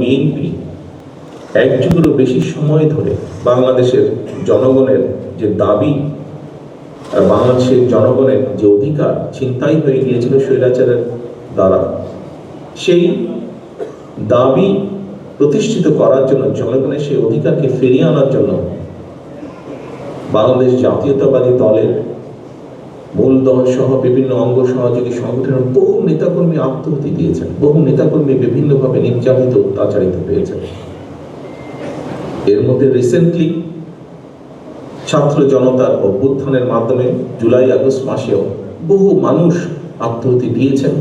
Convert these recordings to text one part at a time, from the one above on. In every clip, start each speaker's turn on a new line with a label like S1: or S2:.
S1: BNP এক যুগেরও বেশি সময় ধরে বাংলাদেশের জনগণের যে দাবি আর বাংলাদেশের জনগণের যে অধিকার ছিনতাই হয়ে গিয়েছিল স্বৈরাচারের দ্বারা, সেই দাবি প্রতিষ্ঠিত করার জন্য, জনগণের সেই অধিকারকে ফিরিয়ে আনার জন্য বাংলাদেশ জাতীয়তাবাদী দলের মূল দল সহ বিভিন্ন অঙ্গ সহযোগী সংগঠনের বহু নেতাকর্মী আত্মহত্যা দিয়েছেন, বহু নেতাকর্মী বিভিন্নভাবে নির্যাতিত অত্যাচারিত হয়েছেন। এর মধ্যে রিসেন্টলি ছাত্র জনতার অভ্যুত্থানের মাধ্যমে জুলাই আগস্ট মাসেও বহু মানুষ আত্মহত্যা দিয়েছেন,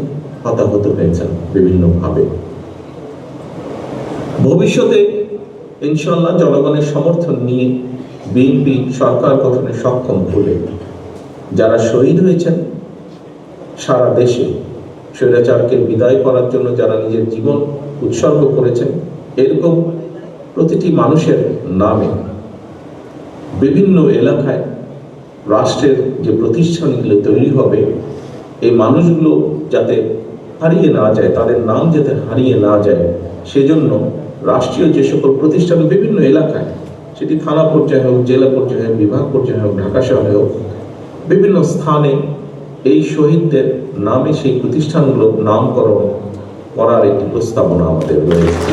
S1: হতাহত হয়েছেন বিভিন্নভাবে। ভবিষ্যতে ইনশাআল্লাহ জনগণের সমর্থন নিয়ে বিএনপি সরকার গঠনে সক্ষম হলে যারা শহীদ হয়েছেন সারা দেশে, স্বৈরাচারকে বিদায় করার জন্য যারা নিজের জীবন উৎসর্গ করেছেন, এরকম প্রতিটি মানুষের নামে বিভিন্ন এলাকায় রাষ্ট্রের যে প্রতিষ্ঠানগুলো তৈরি হবে, এই মানুষগুলো যাতে হারিয়ে না যায়, তাদের নাম যাতে হারিয়ে না যায়, সেজন্য রাষ্ট্রীয় যে সকল প্রতিষ্ঠান বিভিন্ন এলাকায়, সেটি থানা পর্যায়ে হোক, জেলা পর্যায়ে হোক, বিভাগ পর্যায়ে হোক, ঢাকা শহরে হোক, বিভিন্ন স্থানে এই শহীদদের নামে সেই প্রতিষ্ঠানগুলো নামকরণ করার একটি প্রস্তাবনা আমাদের রয়েছে।